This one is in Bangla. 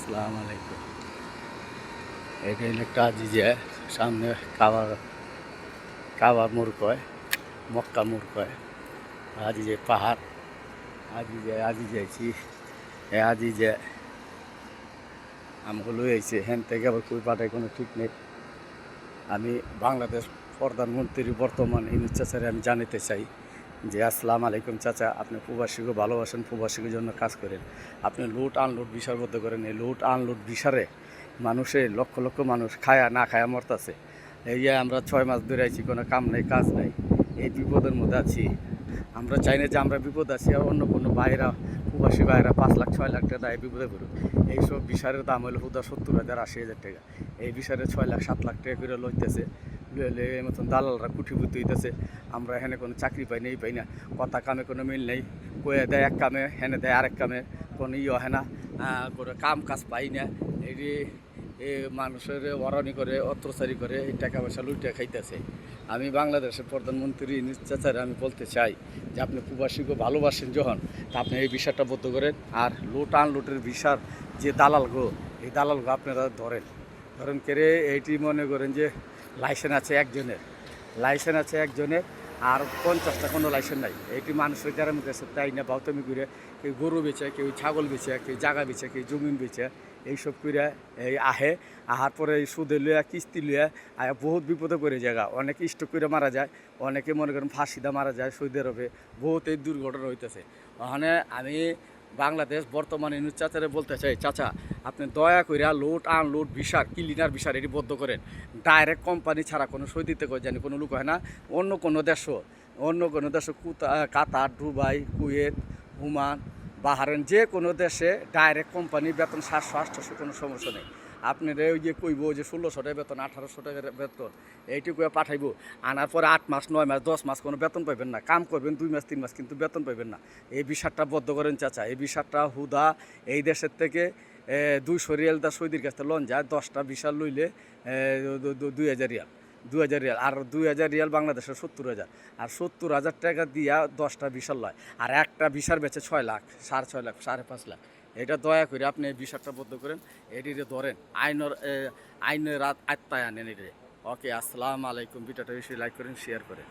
আসসালামু আলাইকুম। এখানে কাজি যে সামনে কাবা কাবা মোড় কয়, মক্কা মোড় কয়। আজি যে পাহাড়, আজি যাইছি। আজি যে আমগুলো হয়েছে হেন থেকে আবার কই পাঠায় কোনো ঠিক নেই। আমি বাংলাদেশ প্রধানমন্ত্রী বর্তমান ইনুস চাচারে আমি জানাতে চাই যে আসসালামু আলাইকুম চাচা, আপনি প্রবাসীকে ভালোবাসেন, প্রবাসীর জন্য কাজ করেন। আপনি লুট আনলুট বিষয়বদ্ধ করেন। এই লুট আনলুট বিষারে মানুষে লক্ষ লক্ষ মানুষ খায়া না খায়া মরতাছে। এই যে আমরা 6 মাস ধরে আছি, কোনো কাম নাই কাজ নাই, এই বিপদের মধ্যে আছি। আমরা চাই না যে আমরা বিপদ আছি আর অন্য কোনো বাইরা প্রবাসী বাইরা 5 লাখ 6 লাখ টাকা এই বিপদে পড়ুক। এইসব বিষয়ের দাম হলো হুদা 70,000 80,000 টাকা। এই বিষয়ে 6 লাখ 7 লাখ টাকা করে লইতেছে। লইলে এই মতন দালালরা কুঠিপুটি হইতেছে। আমরা এখানে কোনো চাকরি পাই না, এই পাই না, কথা কামে কোনো মিল নেই। কয়ে দেয় এক কামে, হেনে দেয় আরেক কামে, কোনো হয় না, কোনো কাম কাজ পাই না। এই মানুষের ওরানি করে, অত্যাচারী করে, এই টাকা পয়সা লুটিয়া খাইতেছে। আমি বাংলাদেশের প্রধানমন্ত্রী ইনুস চাচারে আমি বলতে চাই যে আপনি প্রবাসীকে ভালোবাসেন যখন, তা আপনি এই বিষয়টা বদ্ধ করেন। আর লুট আনলুটের বিষার যে দালালগো, এই দালালগো আপনারা ধরেন কেড়ে এইটি মনে করেন যে লাইসেন্স আছে একজনের আর 50টা কোনো লাইসেন্স নাই। এইটি মানুষের গ্রামের কাছে তাই না বাউতামি করে কেউ গরু বেচে, কেউ ছাগল বেচে, কেউ জায়গা বেচে, কেউ জমিন বেচে, এইসব করে এই আহার পরে এই সুদে লইয়া কিস্তি লইয়া বহুত বিপদে পড়ে জায়গা। অনেকে স্ট্রোক করে মারা যায়, অনেকে মনে করেন ফাঁসিদা মারা যায় সৌদি আরবে। বহুত এই দুর্ঘটনা হইতেছে। ওখানে আমি বাংলাদেশ বর্তমানে ইনুস চাচারে বলতে চাই, চাচা আপনি দয়া করে লুট আনলুট ভিসার ক্লিনার ভিসার এটি বদ্ধ করেন। ডাইরেক্ট কোম্পানি ছাড়া কোনো সই দিতে কই জানি কোনো লোক হয় না। অন্য কোনো দেশও কাতার, দুবাই, কুয়েত, ওমান, বাহারেন, যে কোনো দেশে ডাইরেক্ট কোম্পানি বেতন 700-800 কোনো সমস্যা নেই। আপনারা ওই যে কইব যে 1600 টাকা বেতন, 1800 টাকার বেতন, এইটুকু পাঠাইব। আনার পরে 8 মাস 9 মাস 10 মাস কোনো বেতন পাইবেন না। কাম করবেন 2 মাস 3 মাস, কিন্তু বেতন পাইবেন না। এই বিষয়টা বদ্ধ করেন চাচা। এই বিষয়টা হুদা এই দেশের থেকে 200 রিয়াল দা সৌদির কাছ থেকে লোন যায়। 10টা ভিসা লইলে 2000 রিয়াল, 2000 রিয়াল। আর 2000 রিয়াল বাংলাদেশের 70,000। আর 70,000 টাকা দিয়া 10টা ভিসার লয়। আর একটা ভিসার বেচে 6 লাখ, 6.5 লাখ, 5.5 লাখ। এটা দয়া করে আপনি এই বিষয়টা বদ্ধ করেন, এটিরে ধরেন, আইনের আত্মায় আনেন এটি। ওকে, আসসালামু আলাইকুম। ভিডিওটা বেশি লাইক করেন, শেয়ার করেন।